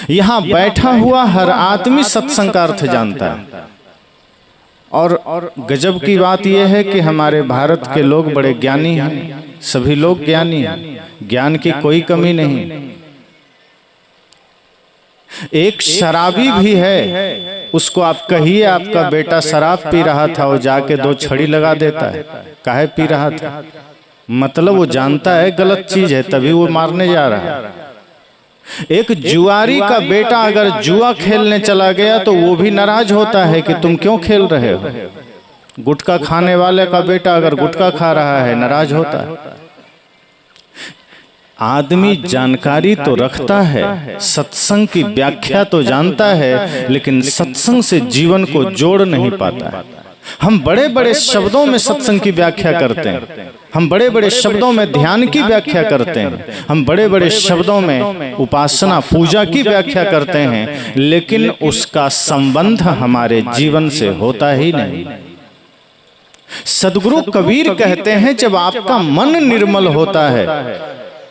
यहाँ बैठा हुआ हर आदमी सत्संग का अर्थ जानता है। और गजब की बात यह है कि हमारे भारत के लोग बड़े ज्ञानी हैं, सभी लोग ज्ञानी हैं, ज्ञान की कोई कमी नहीं। एक शराबी भी है, उसको आप कहिए आपका बेटा शराब पी रहा था, वो जाके 2 छड़ी लगा देता है। काहे पी रहा था? मतलब वो जानता है गलत चीज है, तभी वो मारने जा रहा है। एक जुआरी का बेटा अगर जुआ खेलने चला गया तो वो भी नाराज होता है कि तुम क्यों खेल रहे हो। गुटखा खाने वाले का बेटा अगर गुटखा खा रहा है, नाराज होता है। आदमी जानकारी तो रखता है, सत्संग की व्याख्या तो जानता है, लेकिन सत्संग से जीवन को जोड़ नहीं पाता है। हम बड़े बड़े शब्दों में सत्संग की व्याख्या करते हैं, हम बड़े बड़े शब्दों में ध्यान की व्याख्या करते हैं, हम बड़े बड़े शब्दों में उपासना पूजा की व्याख्या करते हैं, लेकिन उसका संबंध हमारे जीवन से होता ही नहीं। सद्गुरु कबीर कहते हैं, जब आपका मन निर्मल होता है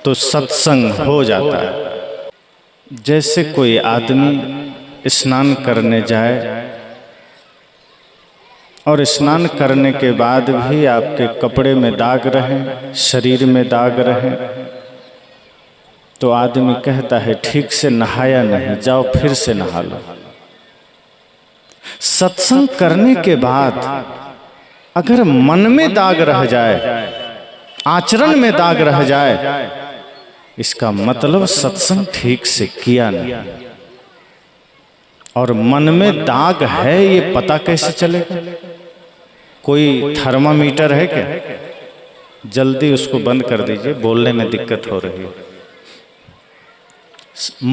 तो सत्संग हो जाता है। जैसे कोई आदमी स्नान करने जाए और स्नान करने के बाद भी आपके कपड़े में दाग रहे, शरीर में दाग रहे, तो आदमी कहता है ठीक से नहाया नहीं, जाओ फिर से नहा लो। सत्संग करने के बाद अगर मन में दाग रह जाए, आचरण में दाग रह जाए, इसका मतलब सत्संग ठीक से किया नहीं। और मन में दाग है ये पता कैसे चलेगा? कोई थर्मामीटर है क्या? जल्दी उसको बंद कर दीजिए, बोलने में दिक्कत हो रही है।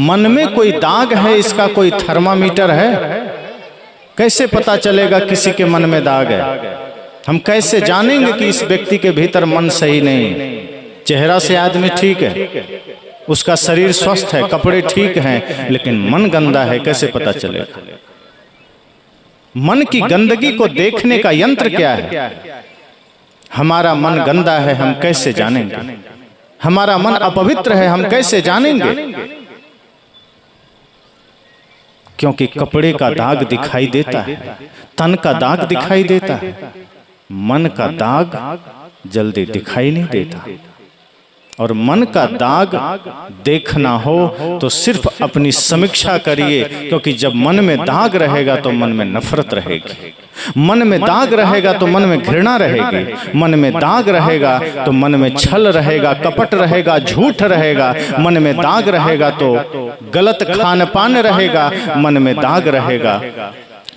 मन में कोई दाग है, इसका कोई थर्मामीटर है? कैसे पता चलेगा किसी के मन में दाग है? हम कैसे जानेंगे कि इस व्यक्ति के भीतर मन सही नहीं है? चेहरा से आदमी ठीक है, उसका शरीर स्वस्थ है, कपड़े ठीक हैं, लेकिन मन गंदा है, कैसे पता चलेगा? मन की गंदगी को देखने का यंत्र क्या है? हमारा मन गंदा है, हम कैसे जानेंगे? हमारा मन अपवित्र है, हम कैसे जानेंगे? क्योंकि कपड़े का दाग दिखाई देता है, तन का दाग दिखाई देता है, मन का दाग जल्दी दिखाई नहीं देता। और मन का दाग देखना हो तो सिर्फ अपनी समीक्षा करिए, क्योंकि जब मन में दाग रहेगा तो मन में नफरत रहेगी, मन में दाग रहेगा तो मन में घृणा रहेगी, मन में दाग रहेगा तो मन में छल रहेगा, कपट रहेगा, झूठ रहेगा, मन में दाग रहेगा तो गलत खान पान रहेगा, मन में दाग रहेगा,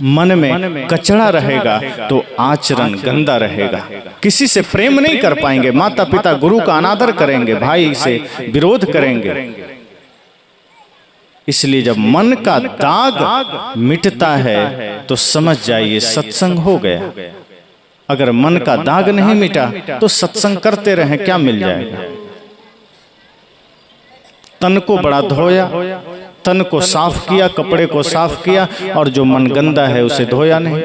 मन में कचरा रहेगा तो आचरण गंदा रहेगा। किसी से प्रेम नहीं कर पाएंगे, माता पिता गुरु का अनादर करेंगे, भाई से विरोध करेंगे। इसलिए जब मन का दाग मिटता है तो समझ जाइए सत्संग हो गया। अगर मन का दाग नहीं मिटा तो सत्संग करते रहें, क्या मिल जाएगा? तन को बड़ा धोया, तन को साफ किया, कपड़े को साफ किया, और जो मन गंदा है उसे धोया नहीं।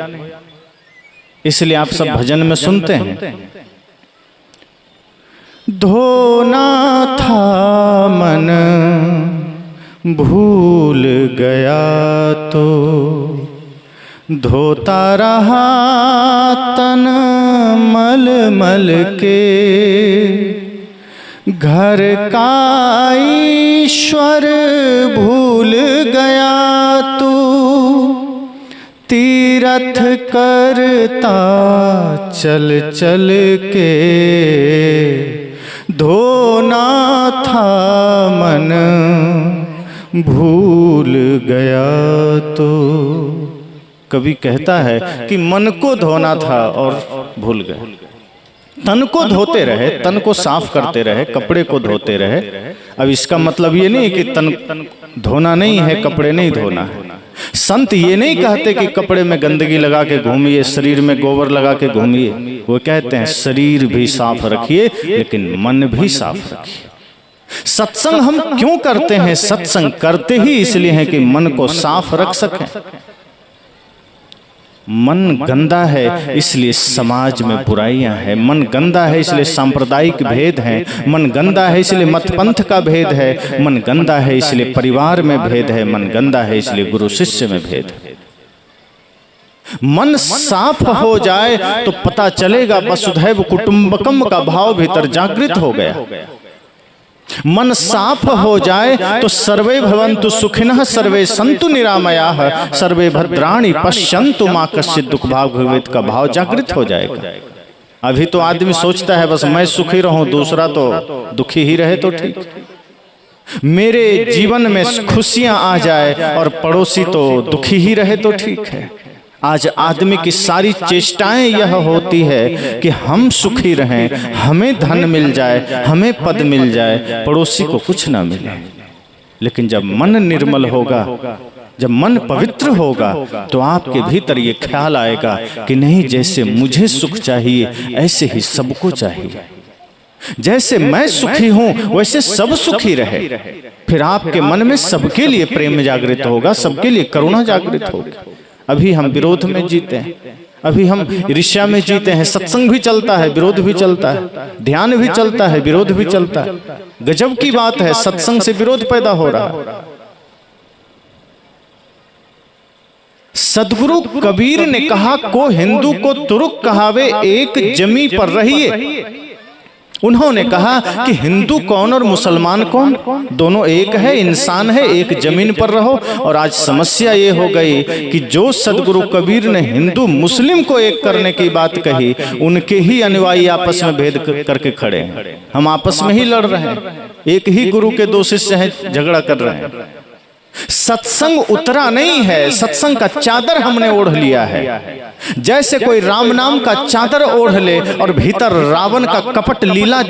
इसलिए आप सब भजन में सुनते हैं, धोना था मन भूल गया तो धोता रहा तन मल मल के, घर का ईश्वर भूल गया तू तीरथ करता चल चल के, धोना था मन भूल गया तो। कवि कहता है कि मन को धोना था और भूल गए। तन को धोते रहे, तन को साफ करते रहे, कपड़े को धोते रहे। अब इसका मतलब ये नहीं कि तन धोना नहीं है, कपड़े नहीं धोना है। संत ये नहीं कहते कि कपड़े में गंदगी लगा के घूमिए, शरीर में गोबर लगा के घूमिए। वो कहते हैं शरीर भी साफ रखिए लेकिन मन भी साफ रखिए। सत्संग हम क्यों करते हैं? सत्संग करते ही इसलिए है कि मन को साफ रख सकें। मन गंदा है इसलिए समाज में बुराइयां हैं, मन गंदा है इसलिए सांप्रदायिक भेद हैं, मन गंदा है इसलिए मत पंथ का भेद है, मन गंदा है इसलिए परिवार में भेद है, मन गंदा है इसलिए गुरु शिष्य में भेद है। मन साफ हो जाए तो पता चलेगा वसुधैव कुटुंबकम का भाव भीतर जागृत हो गया। मन साफ हो जाए तो सर्वे भवन्तु सुखिनः सर्वे सन्तु निरामयाः सर्वे भद्राणि पश्यन्तु मा कश्चित् दुःख भाग भवेत् का भाव जागृत हो जाएगा। अभी तो आदमी सोचता है बस मैं सुखी रहूं, दूसरा तो दुखी ही रहे तो ठीक, मेरे जीवन में खुशियां आ जाए और पड़ोसी तो दुखी ही रहे तो ठीक है। आज आदमी की सारी चेष्टाएं यह होती है कि हम सुखी रहें, हमें धन मिल जाए, हमें पद मिल जाए, पड़ोसी को कुछ ना मिले। लेकिन जब मन निर्मल होगा, जब मन पवित्र होगा तो आपके भीतर ये ख्याल आएगा कि नहीं, जैसे मुझे सुख चाहिए ऐसे ही सबको चाहिए, जैसे मैं सुखी हूं वैसे सब सुखी रहे। फिर आपके मन में सबके लिए प्रेम जागृत होगा, सबके लिए करुणा जागृत होगी। अभी हम विरोध में जीते हैं, अभी हम ईर्ष्या में जीते हैं। सत्संग भी चलता है, विरोध भी चलता है, ध्यान भी चलता है, विरोध भी चलता है। गजब की बात है, सत्संग से विरोध पैदा हो रहा है। सदगुरु कबीर ने कहा, को हिंदू को तुरुक कहावे एक जमी पर रहिए। उन्होंने कहा कि हिंदू कौन और मुसलमान कौन, दोनों एक है, इंसान है, एक जमीन पर रहो। और आज समस्या ये हो गई कि जो सदगुरु कबीर ने हिंदू मुस्लिम को एक करने की बात कही, उनके ही अनुयायी आपस में भेद करके खड़े हैं। हम आपस में ही लड़ रहे हैं, एक ही गुरु के दो शिष्य हैं, झगड़ा कर रहे हैं। सत्संग उतरा नहीं है, सत्संग का चादर हमने ओढ़ लिया है। जैसे कोई राम नाम का चादर ओढ़ ले और भीतर रावण का कपट लीला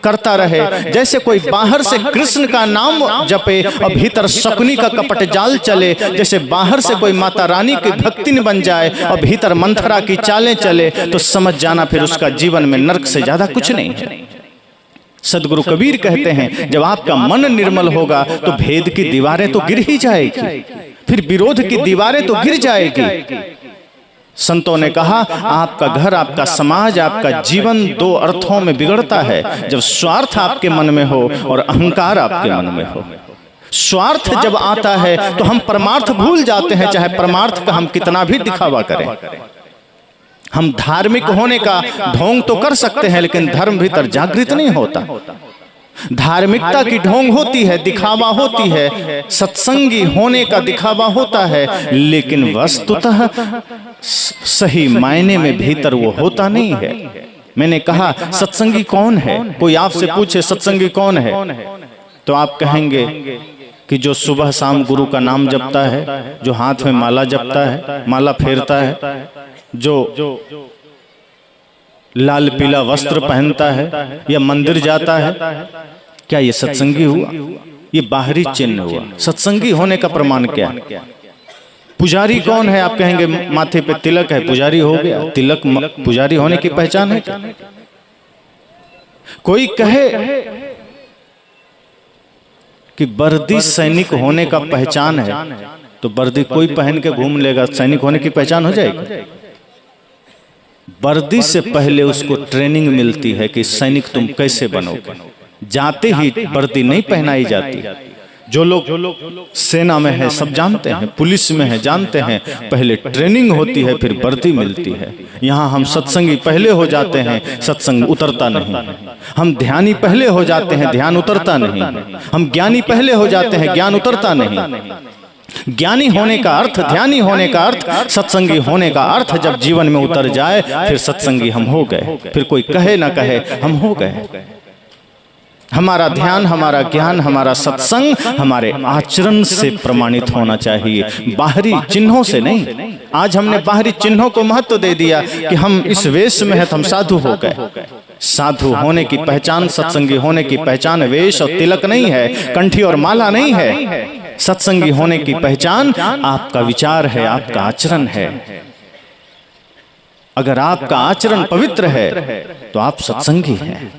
करता रहे, जैसे कोई बाहर से कृष्ण का नाम जपे और भीतर शकुनी का कपट जाल चले, जैसे बाहर से कोई माता रानी की भक्तिन बन जाए और भीतर मंथरा की चालें चले, तो समझ जाना फिर उसका जीवन में नरक से ज्यादा कुछ नहीं है। सदगुरु कबीर कहते हैं, जब आपका मन निर्मल होगा तो भेद की दीवारें तो गिर ही जाएगी, फिर विरोध की दीवारें तो गिर जाएगी। संतों ने कहा, आपका घर, आपका समाज, आपका जीवन दो अर्थों में बिगड़ता है, जब स्वार्थ आपके मन में हो और अहंकार आपके मन में हो। स्वार्थ जब आता है तो हम परमार्थ भूल जाते हैं, चाहे परमार्थ का हम कितना भी दिखावा करें। हम धार्मिक होने का ढोंग तो कर सकते हैं, लेकिन धर्म भीतर जागृत नहीं होता। धार्मिकता की ढोंग होती है, दिखावा होती है, सत्संगी होने का दिखावा होता है, लेकिन वस्तुतः सही मायने में भीतर वो होता नहीं है। मैंने कहा, सत्संगी कौन है? कोई आपसे पूछे सत्संगी कौन है, तो आप कहेंगे कि जो सुबह शाम गुरु का नाम जपता है, जो हाथ में माला जपता है, माला फेरता है, जो लाल पीला वस्त्र पहनता है या मंदिर जाता है। क्या ये सत्संगी हुआ? ये बाहरी चिन्ह हुआ। सत्संगी होने का प्रमाण क्या है? पुजारी कौन है? आप कहेंगे माथे पे तिलक है, पुजारी हो गया। तिलक पुजारी होने की पहचान है क्या? कोई कहे कि वर्दी सैनिक होने का पहचान है, तो वर्दी कोई पहन के घूम लेगा, सैनिक होने की पहचान हो जाएगी? वर्दी से पहले उसको ट्रेनिंग मिलती है कि सैनिक तुम कैसे बनोगे। जाते ही वर्दी नहीं पहनाई जाती। जो लोग सेना में है सब जानते हैं, पुलिस में है जानते हैं, पहले ट्रेनिंग होती है फिर वर्दी मिलती है। यहाँ हम सत्संगी पहले हो जाते हैं, सत्संग उतरता नहीं। हम ध्यानी पहले हो जाते हैं, ध्यान उतरता नहीं। हम ज्ञानी पहले हो जाते हैं, ज्ञान उतरता नहीं। ज्ञानी होने का अर्थ, ध्यानी होने का अर्थ, सत्संगी होने का अर्थ जब जीवन में उतर जाए, फिर सत्संगी हम हो गए। फिर कोई कहे ना कहे, हम हो गए। हमारा ध्यान, हमारा ज्ञान, हमारा सत्संग हमारे आचरण से प्रमाणित होना चाहिए, बाहरी चिन्हों से नहीं। आज हमने बाहरी चिन्हों को महत्व दे दिया कि हम इस वेश में हैं तो हम साधु हो गए। साधु होने की पहचान, सत्संगी होने की पहचान वेश और तिलक नहीं है, कंठी और माला नहीं है। सत्संगी होने की पहचान आपका विचार है, आपका आचरण है। अगर आपका आचरण पवित्र है तो आप सत्संगी हैं।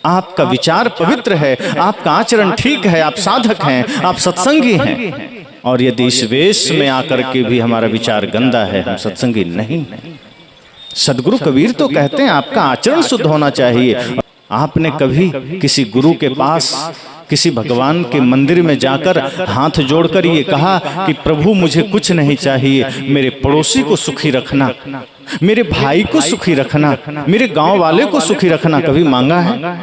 आपका विचार पवित्र है, आपका आचरण ठीक है, आप साधक हैं, आप सत्संगी हैं। और यदि इस वेश में आकर के भी हमारा विचार गंदा है, हम सत्संगी नहीं हैं। सदगुरु कबीर तो कहते हैं आपका आचरण शुद्ध होना चाहिए। आपने कभी किसी गुरु के पास, किसी भगवान के मंदिर में जाकर हाथ जोड़कर ये कहा कि प्रभु मुझे कुछ नहीं चाहिए, मेरे पड़ोसी को सुखी रखना, मेरे भाई को सुखी रखना, मेरे गांव वाले को सुखी रखना, कभी मांगा है?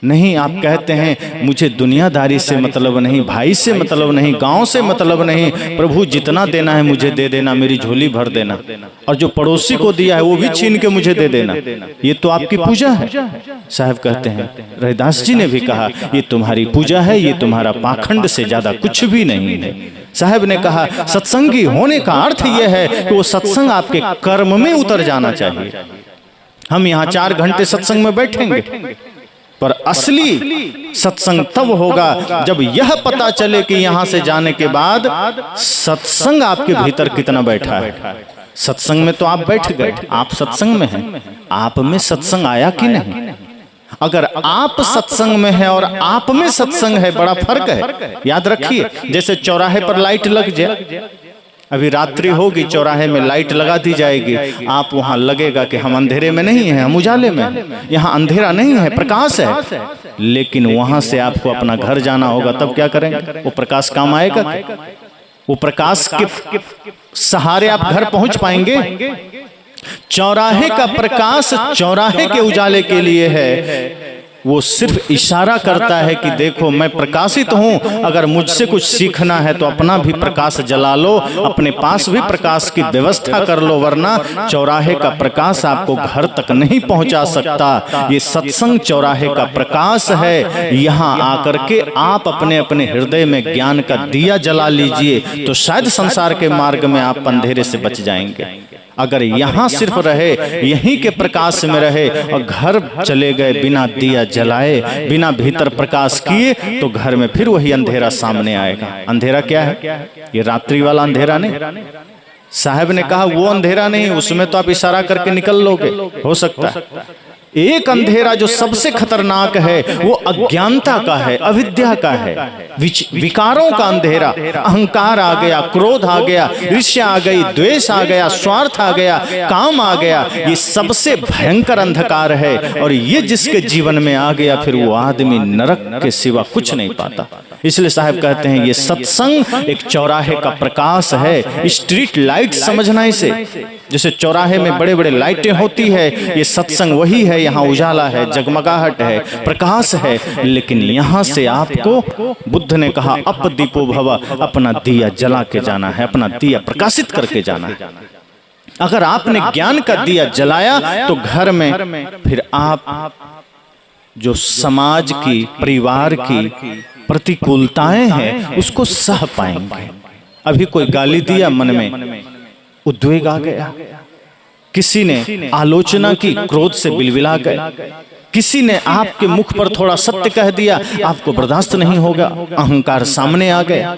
नहीं। आप कहते हैं मुझे दुनियादारी से मतलब नहीं, भाई से मतलब नहीं, गांव से मतलब नहीं, प्रभु जितना देना है मुझे दे देना, मेरी झोली भर देना, और जो पड़ोसी को दिया है वो भी छीन के मुझे दे देना। ये तो आपकी पूजा है। साहब कहते हैं, रविदास जी ने भी कहा, ये तुम्हारी पूजा है, ये तुम्हारा पाखंड से ज्यादा कुछ भी नहीं है। साहब ने कहा सत्संगी होने का अर्थ यह है कि वो सत्संग आपके कर्म में उतर जाना चाहिए। हम यहाँ 4 घंटे सत्संग में बैठेंगे, पर असली सत्संग तब होगा जब यह पता चले कि यहां से जाने के बाद सत्संग आपके भीतर कितना बैठा है। सत्संग में तो आप बैठ गए, आप सत्संग में हैं, आप में सत्संग आया कि नहीं? अगर आप सत्संग में है और आप में सत्संग है, बड़ा फर्क है। याद रखिए, जैसे चौराहे पर लाइट लग जाए, अभी रात्रि होगी, चौराहे में लाइट लगा दी जाएगी, आप वहां लगेगा कि हम अंधेरे में नहीं हैं, हम उजाले में हैं। यहाँ अंधेरा नहीं है, प्रकाश है। लेकिन वहां से आपको अपना घर जाना होगा, तब क्या करेंगे? वो प्रकाश काम आएगा? वो प्रकाश के सहारे आप घर पहुंच पाएंगे? चौराहे का प्रकाश चौराहे के उजाले के लिए है, वो सिर्फ इशारा करता है कि देखो मैं प्रकाशित हूं, अगर मुझसे कुछ सीखना है तो अपना भी प्रकाश जला लो, अपने पास भी प्रकाश की व्यवस्था कर लो, वरना चौराहे का प्रकाश आपको घर तक नहीं पहुंचा सकता। ये सत्संग चौराहे का प्रकाश है। यहाँ आकर के आप अपने अपने हृदय में ज्ञान का दिया जला लीजिए, तो शायद संसार के मार्ग में आप अंधेरे से बच जाएंगे। अगर यहाँ सिर्फ रहे, यहीं के प्रकाश में रहे और घर चले गए बिना दिया जलाए, बिना भीतर प्रकाश किए, तो घर में फिर वही अंधेरा सामने आएगा। अंधेरा क्या है? ये रात्रि वाला अंधेरा नहीं। साहब ने कहा वो अंधेरा नहीं, उसमें तो आप इशारा करके निकल लोगे, हो सकता है। एक अंधेरा जो सबसे खतरनाक है वो अज्ञानता का है, अविद्या का है, विकारों का अंधेरा। अहंकार आ गया, क्रोध आ गया, ईर्ष्या आ गई, द्वेष आ गया, स्वार्थ आ गया, काम आ गया। ये सबसे भयंकर अंधकार है, और ये जिसके जीवन में आ गया फिर वो आदमी नरक के सिवा कुछ नहीं पाता। इसलिए साहब कहते हैं ये सत्संग एक चौराहे का प्रकाश है। स्ट्रीट लाइट समझना इसे, जैसे चौराहे में बड़े बड़े लाइटें होती है, ये सत्संग वही है। यहाँ उजाला है, जगमगाहट है, प्रकाश है। लेकिन यहाँ से आपको बुद्ध ने कहा अप दीपो भव, अपना दिया जला के जाना है, अपना दिया प्रकाशित करके जाना है। अगर आपने ज्ञान का दिया जलाया तो घर में फिर आप जो समाज की, परिवार की प्रतिकूलताएं हैं उसको सह पाएंगे। अभी कोई गाली दिया, मन में उद्वेग आ गया, किसी ने आलोचना की, क्रोध से बिलबिला गए, किसी ने आपके मुख पर थोड़ा सत्य कह दिया, आपको बर्दाश्त नहीं होगा, अहंकार सामने आ गया,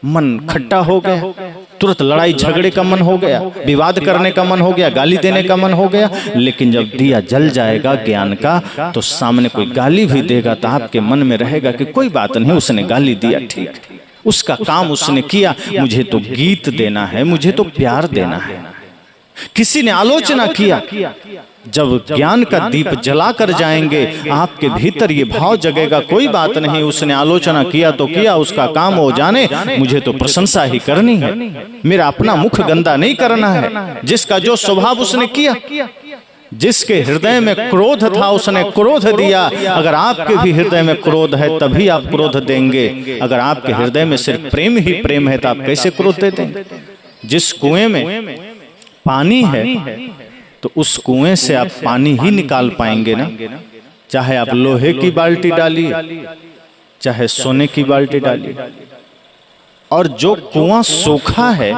मन खट्टा हो गया, तुरंत लड़ाई झगड़े का मन हो गया, विवाद करने का मन हो गया, गाली देने का मन हो गया। लेकिन जब दिया जल जाएगा ज्ञान का, तो सामने कोई गाली भी देगा तो आपके मन में रहेगा कि कोई बात नहीं, उसने गाली दिया, ठीक, उसका काम उसने किया, मुझे तो गीत देना है, मुझे तो प्यार देना है। किसी ने आलोचना किया, जब ज्ञान का दीप जला कर जाएंगे आपके भीतर ये भाव जगेगा, कोई बात नहीं, उसने आलोचना किया तो किया, उसका काम हो जाने, मुझे तो प्रशंसा ही करनी है, मेरा अपना मुख गंदा नहीं करना है। जिसका जो स्वभाव उसने किया, जिसके हृदय में क्रोध था उसने क्रोध दिया। अगर आपके भी हृदय में क्रोध है तभी आप क्रोध देंगे। अगर आपके हृदय में सिर्फ प्रेम ही प्रेम है तो आप कैसे क्रोध दे देंगे? जिस कुएं में पानी है तो उस कुएं से आप पानी ही निकाल पाएंगे ना, चाहे आप लोहे की बाल्टी डालिए, चाहे सोने की बाल्टी डालिए। और जो कुआं सूखा है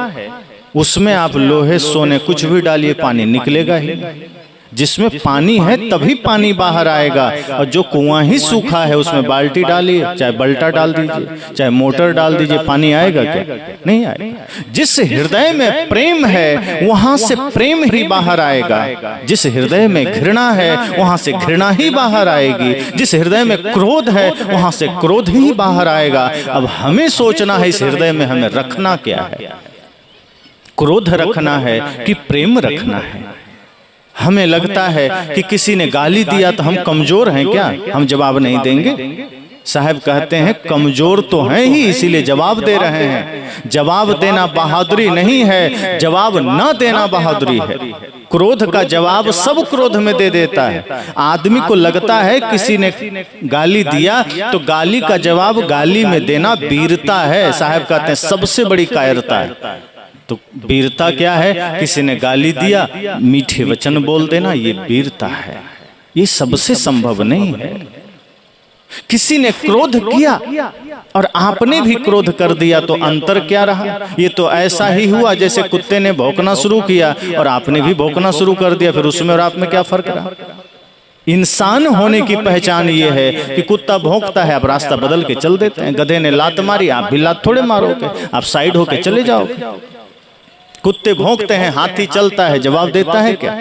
उसमें आप लोहे सोने कुछ भी डालिए, पानी निकलेगा ही। जिसमें पानी है तभी पानी बाहर आएगा, और जो कुआं ही सूखा है उसमें बाल्टी डालिए, चाहे बल्टा डाल दीजिए, चाहे मोटर डाल दीजिए, पानी आएगा क्या? नहीं आएगा। जिस हृदय में प्रेम है वहां से प्रेम ही बाहर आएगा, जिस हृदय में घृणा है वहां से घृणा ही बाहर आएगी, जिस हृदय में क्रोध है वहां से क्रोध ही बाहर आएगा। अब हमें सोचना है इस हृदय में हमें रखना क्या है, क्रोध रखना है कि प्रेम रखना है। हमें लगता है कि किसी ने गाली दिया तो हम कमजोर हैं क्या, हम जवाब नहीं देंगे? साहब कहते हैं कमजोर तो हैं ही, इसीलिए जवाब दे रहे हैं। जवाब देना बहादुरी नहीं है, जवाब न देना बहादुरी है। क्रोध का जवाब सब क्रोध में दे देता है। आदमी को लगता है किसी ने गाली दिया तो गाली का जवाब गाली में देना वीरता है। साहब कहते हैं सबसे बड़ी कायरता है। तो वीरता क्या है? किसी ने गाली दिया मीठे वचन बोल देना, ये वीरता है। ये सबसे संभव नहीं है। किसी ने क्रोध किया और आपने भी क्रोध कर दिया तो अंतर क्या रहा? ये तो ऐसा ही हुआ जैसे कुत्ते ने भौंकना शुरू किया और आपने भी भौंकना शुरू कर दिया, फिर उसमें और आप में क्या फर्क रहा? इंसान होने की पहचान ये है कि कुत्ता भौंकता है, आप रास्ता बदल के चल देते हैं। गधे ने लात मारी, आप भी लात थोड़े मारोगे, आप साइड होके चले जाओगे। कुत्ते भौंकते हैं, हाथी चलता है, जवाब देता है क्या?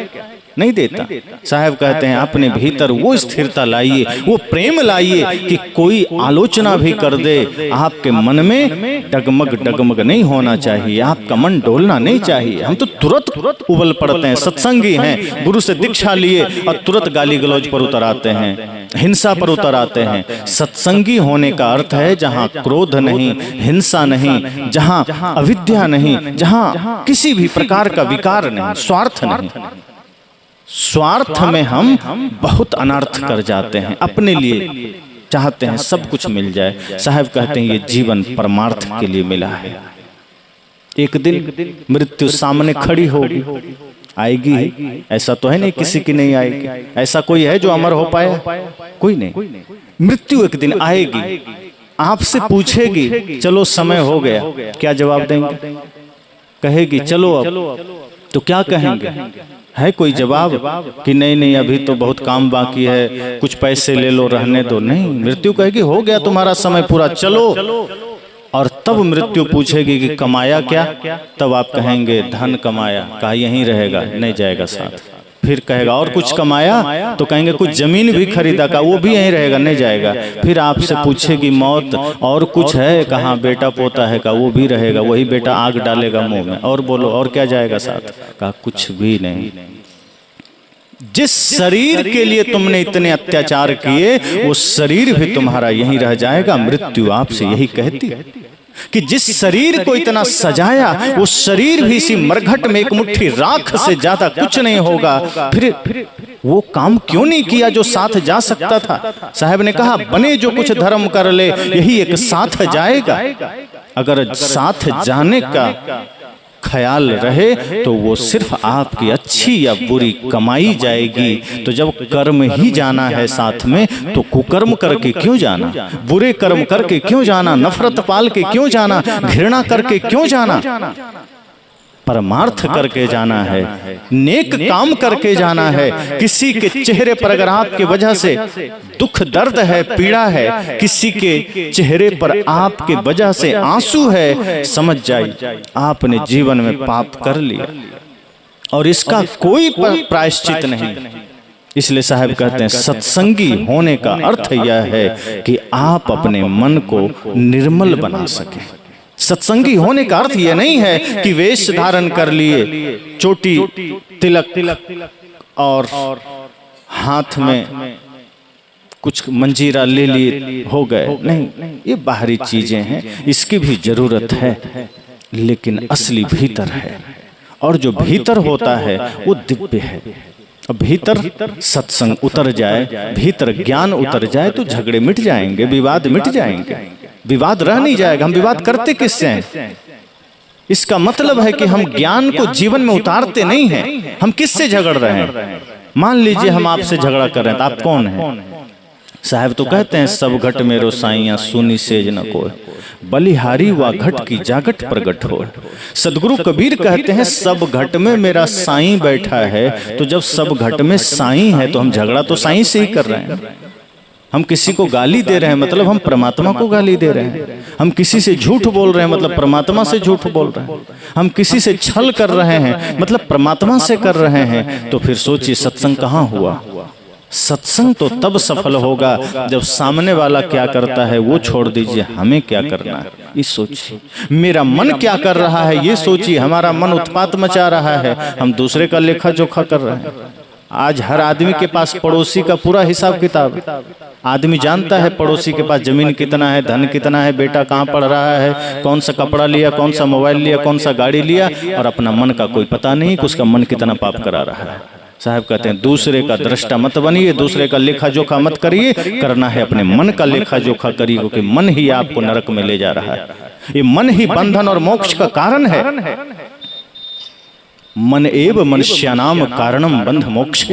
नहीं देता। साहब कहते हैं अपने भीतर वो स्थिरता लाइए, वो प्रेम लाइए कि कोई आलोचना भी कर दे, आपके मन में डगमग डगमग नहीं होना चाहिए, आपका मन डोलना नहीं चाहिए। हम तो तुरंत उबल पड़ते हैं, सत्संगी हैं, गुरु से दीक्षा लिए और तुरंत गाली गलौज पर उतर आते हैं, हिंसा पर उतर आते हैं। सत्संगी होने का अर्थ है जहाँ क्रोध नहीं, हिंसा नहीं, जहाँ अविद्या नहीं, जहाँ किसी भी प्रकार का विकार नहीं, स्वार्थ नहीं। स्वार्थ में हम बहुत अनर्थ कर जाते हैं, अपने लिए चाहते हैं सब कुछ मिल जाए। साहब कहते हैं ये जीवन परमार्थ के लिए मिला है। एक दिन मृत्यु सामने खड़ी होगी, आएगी ही, ऐसा तो है नहीं किसी की नहीं आएगी। ऐसा कोई है जो अमर हो पाया? कोई नहीं। मृत्यु एक दिन आएगी, आपसे पूछेगी चलो समय हो गया, क्या जवाब देंगे? कहेगी चलो अब, तो क्या कहेंगे? है कोई जवाब कि नहीं नहीं अभी तो बहुत काम बाकी है, कुछ पैसे ले लो, रहने दो? नहीं, मृत्यु कहेगी हो गया तुम्हारा समय पूरा, चलो। और तब मृत्यु पूछेगी कि कमाया क्या? तब आप कहेंगे धन कमाया। कहा यहीं रहेगा? नहीं जाएगा साथ। फिर कहेगा और कुछ कमाया? तो कहेंगे कुछ जमीन भी खरीदा। का वो भी यहीं रहेगा? नहीं जाएगा। फिर आपसे पूछेगी मौत और कुछ है? कहाँ बेटा पोता है? का वो भी रहेगा, वही बेटा आग डालेगा मुंह में। और बोलो और क्या जाएगा साथ? कहा कुछ भी नहीं। जिस शरीर के लिए तुमने इतने अत्याचार किए वो शरीर भी तुम्हारा यहीं रह जाएगा। मृत्यु आपसे यही कहती है कि जिस शरीर को इतना सजाया वो शरीर भी इसी मरघट में एक मुट्ठी राख से ज्यादा कुछ नहीं होगा। फिर वो काम क्यों नहीं किया जो साथ जा सकता था? साहब ने कहा बने जो कुछ धर्म कर ले, यही एक साथ जाएगा। अगर साथ जाने का ख्याल रहे तो वो सिर्फ आपकी अच्छी या बुरी कमाई जाएगी। तो जब कर्म ही जाना है साथ में तो कुकर्म करके क्यों जाना, बुरे कर्म करके क्यों जाना, नफरत पाल के क्यों जाना, घृणा करके क्यों जाना? परमार्थ करके जाना है, नेक काम करके जाना है। किसी के चेहरे पर अगर आपके वजह से दुख दर्द है, पीड़ा है, किसी के चेहरे पर आपके वजह से आंसू है, समझ जाइए आपने जीवन में पाप कर लिया और इसका कोई प्रायश्चित नहीं। इसलिए साहब कहते हैं सत्संगी होने का अर्थ यह है कि आप अपने मन को निर्मल बना सकें। सत्संगी होने का अर्थ यह नहीं है कि वेश धारण कर लिए, चोटी तिलक और हाथ में कुछ मंजीरा ले लिए हो गए। नहीं, ये बाहरी चीजें हैं, इसकी भी जरूरत है, लेकिन असली भीतर है। और जो भीतर होता है वो दिव्य है। भीतर सत्संग उतर जाए, भीतर ज्ञान उतर जाए तो झगड़े मिट जाएंगे, विवाद मिट जाएंगे, विवाद रह नहीं जाएगा। हम विवाद करते किससे हैं? इसका मतलब है कि हम ज्ञान को जीवन में उतारते नहीं हैं। हम किससे झगड़ रहे हैं? मान लीजिए हम आपसे झगड़ा कर रहे हैं तो आप कौन हैं? साहब तो कहते हैं सब घट में रोसाइयां सुनी सेज न कोई। बलिहारी व घट की जागट प्रगट हो। सदगुरु कबीर कहते हैं सब घट में मेरा साईं बैठा है। तो जब सब घट में साईं है तो हम झगड़ा तो साईं से ही कर रहे हैं। हम किसी को गाली दे रहे हैं मतलब हम परमात्मा को गाली दे रहे हैं। हम किसी से झूठ बोल रहे हैं मतलब परमात्मा से झूठ बोल रहे हैं। हम किसी से छल कर रहे हैं मतलब परमात्मा से कर रहे हैं। तो फिर सोचिए सत्संग कहाँ हुआ। सत्संग तो तब सफल होगा जब सामने वाला क्या करता है वो छोड़ दीजिए, हमें क्या करना है ये सोचिए। मेरा मन क्या कर रहा है ये सोचिए। हमारा मन उत्पात मचा रहा है, हम दूसरे का लेखा जोखा कर रहे हैं। आज हर आदमी के पास पड़ोसी का पूरा हिसाब किताब। आदमी जानता है पड़ोसी के पास जमीन कितना है, धन कितना है, बेटा कहाँ पढ़ रहा है, कौन सा कपड़ा लिया, कौन सा मोबाइल लिया, कौन सा गाड़ी लिया, और अपना मन का कोई पता नहीं कि उसका मन कितना पाप करा रहा है। साहब कहते हैं दूसरे का दृष्टा मत बनिए, दूसरे का लेखा जोखा मत करिए, करना है अपने मन का लेखा जोखा करिए, क्योंकि मन ही आपको नरक में ले जा रहा है। ये मन ही बंधन और मोक्ष का कारण है। मन एव मनुष्यानाम कारणम बंध मोक्ष।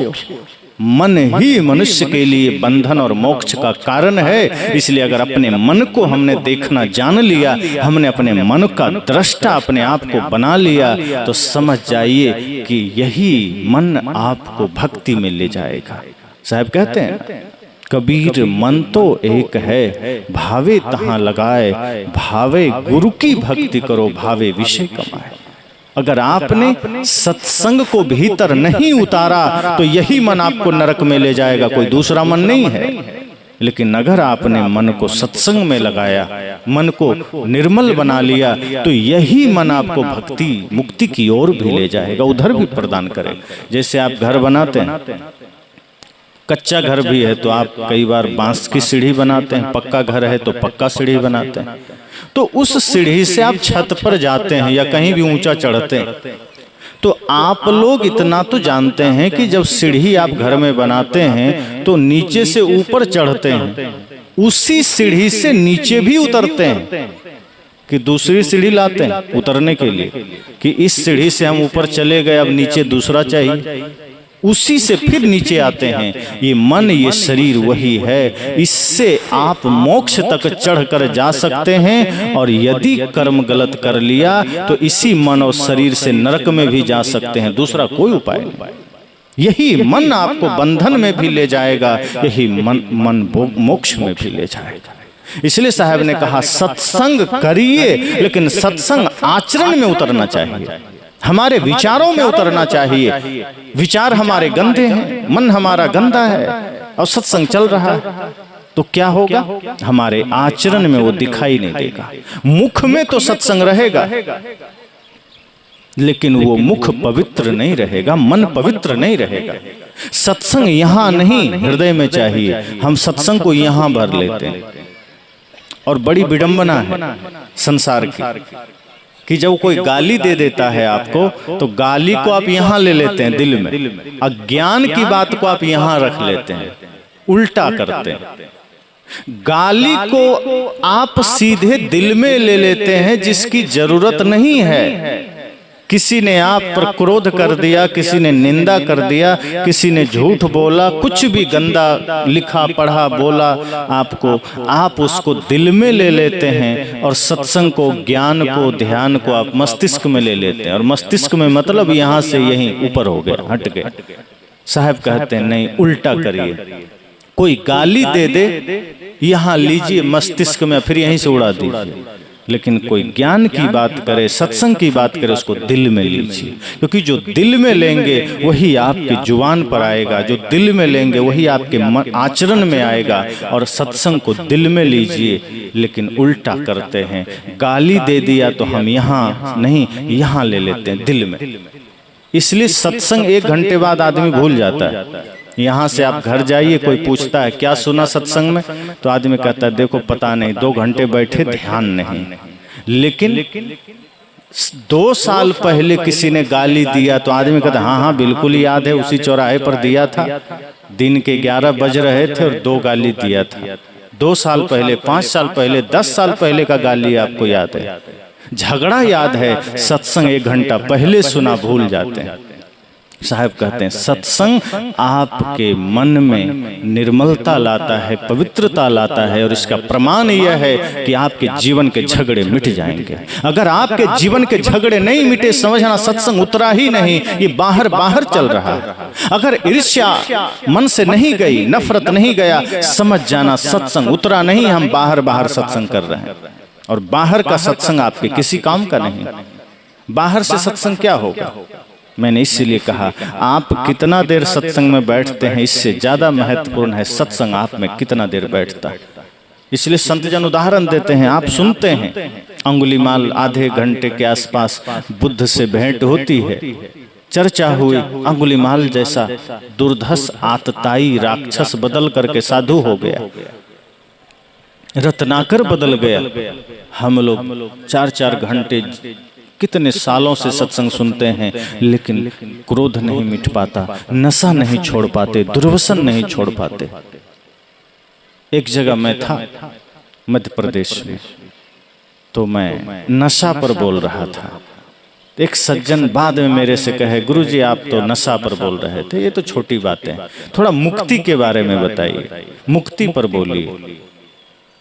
मन ही मनुष्य के लिए बंधन और मोक्ष का कारण है। इसलिए अगर अपने मन को हमने देखना जान लिया, हमने अपने मन का दृष्टा अपने आप को बना लिया, तो समझ जाइए कि यही मन आपको भक्ति में ले जाएगा। साहब कहते हैं कबीर मन तो एक है, भावे तहां लगाए, भावे गुरु की भक्ति करो, भावे विषय कमाए। अगर आपने सत्संग को भीतर नहीं उतारा तो यही मन आपको नरक में ले जाएगा, कोई दूसरा मन नहीं है। लेकिन अगर आपने मन को सत्संग में लगाया, मन को निर्मल बना लिया, तो यही मन आपको भक्ति मुक्ति की ओर भी ले जाएगा, उधर भी प्रदान करेगा। जैसे आप घर बनाते हैं, कच्चा घर भी है तो आप कई बार बांस की सीढ़ी बनाते हैं, पक्का घर है तो पक्का सीढ़ी बनाते हैं। तो उस सीढ़ी से आप छत पर जाते हैं या कहीं भी ऊंचा चढ़ते हैं, तो आप लोग इतना तो जानते हैं कि जब सीढ़ी आप घर में बनाते हैं तो नीचे से ऊपर चढ़ते हैं, उसी सीढ़ी से नीचे भी उतरते हैं कि दूसरी सीढ़ी लाते हैं उतरने के लिए, कि इस सीढ़ी से हम ऊपर चले गए, अब नीचे दूसरा चाहिए, उसी से फिर नीचे आते हैं। ये मन ये शरीर वही है, इससे आप मोक्ष तक चढ़कर जा सकते हैं। और यदि कर्म गलत कर लिया तो इसी मन और शरीर से नरक में भी जा सकते हैं, दूसरा कोई उपाय नहीं। यही मन आपको बंधन में भी ले जाएगा, यही मन मोक्ष में भी ले जाएगा। इसलिए साहब ने कहा सत्संग करिए, लेकिन सत्संग आचरण में उतरना चाहिए, हमारे विचारों में उतरना चाहिए। विचार हमारे गंदे हैं, मन हमारा गंदा है और सत्संग चल रहा है, तो क्या होगा, हमारे आचरण में वो दिखाई नहीं देगा। मुख में तो सत्संग रहेगा, लेकिन वो मुख पवित्र नहीं रहेगा, मन पवित्र नहीं रहेगा। सत्संग यहाँ नहीं, हृदय में चाहिए। हम सत्संग को यहाँ भर लेते हैं, और बड़ी विडंबना है संसार की कि जब कोई गाली दे देता है आपको, तो गाली को आप यहाँ ले लेते हैं दिल में, अज्ञान की बात को आप यहाँ रख लेते हैं, उल्टा करते हैं। गाली को आप सीधे दिल में ले लेते हैं जिसकी जरूरत नहीं है। किसी ने आप पर क्रोध कर दिया, किसी ने निंदा कर दिया, किसी ने झूठ बोला, कुछ भी गंदा लिखा पढ़ा बोला आपको, आप उसको दिल में ले लेते हैं, और सत्संग को, ज्ञान को, ध्यान को आप मस्तिष्क में ले लेते हैं। और मस्तिष्क में मतलब यहाँ से यहीं ऊपर हो गया, हट गए। साहब कहते हैं नहीं, उल्टा करिए। कोई गाली दे दे, यहाँ लीजिए मस्तिष्क में, फिर यहीं से उड़ा दीजिए। लेकिन कोई ज्ञान की बात करे, सत्संग की बात करे, उसको दिल में लीजिए, क्योंकि जो दिल में लेंगे वही आपके जुबान पर आएगा, जो दिल में लेंगे वही आपके आचरण में आएगा। और सत्संग को दिल में लीजिए, लेकिन उल्टा करते हैं। गाली दे दिया तो हम यहाँ नहीं, यहाँ ले लेते हैं दिल में। इसलिए सत्संग 1 घंटे बाद आदमी भूल जाता है। यहाँ से आप घर जाइए, कोई पूछता है क्या सुना सत्संग में, तो आदमी कहता है देखो पता नहीं, 2 घंटे बैठे, ध्यान नहीं। लेकिन 2 साल पहले किसी ने गाली दिया तो आदमी कहता हाँ हाँ बिल्कुल याद है, उसी चौराहे पर दिया था, दिन के 11 बज रहे थे और 2 गाली दिया था। 2 साल पहले, 5 साल पहले, 10 साल पहले का गाली आपको याद है, झगड़ा याद है, सत्संग 1 घंटा पहले सुना भूल जाते हैं। साहब कहते हैं सत्संग आपके मन में निर्मलता लाता है, पवित्रता लाता है, और इसका प्रमाण यह है कि आपके जीवन के झगड़े मिट जाएंगे। अगर आपके जीवन के झगड़े नहीं मिटे, समझना सत्संग उतरा ही नहीं, ये बाहर बाहर चल रहा है। अगर ईर्ष्या मन से नहीं गई, नफरत नहीं गया, समझ जाना सत्संग उतरा नहीं, हम बाहर बाहर सत्संग कर रहे हैं। और बाहर का सत्संग आपके किसी काम का नहीं। बाहर से सत्संग क्या होगा? मैंने इसीलिए कहा आप कितना देर सत्संग में बैठते हैं, इससे ज्यादा महत्वपूर्ण है सत्संग आप में कितना देर बैठता है। इसलिए संत जन उदाहरण देते हैं, आप सुनते हैं अंगुलीमाल आधे घंटे के आसपास बुद्ध से भेंट होती है, चर्चा हुई, अंगुलीमाल जैसा दुर्धस आतताई राक्षस बदल करके साधु हो गया, रत्नाकर बदल गया। हम लोग 4-4 घंटे कितने सालों से सत्संग सुनते हैं, लेकिन क्रोध नहीं मिट पाता, नशा नहीं छोड़ पाते, दुर्व्यसन नहीं छोड़ पाते। एक जगह मैं था मध्य प्रदेश में, तो मैं नशा पर बोल रहा था। एक सज्जन बाद में मेरे से कहे, गुरुजी आप तो नशा पर बोल रहे थे, ये तो छोटी बात है, थोड़ा मुक्ति के बारे में बताइए, मुक्ति पर बोलिए।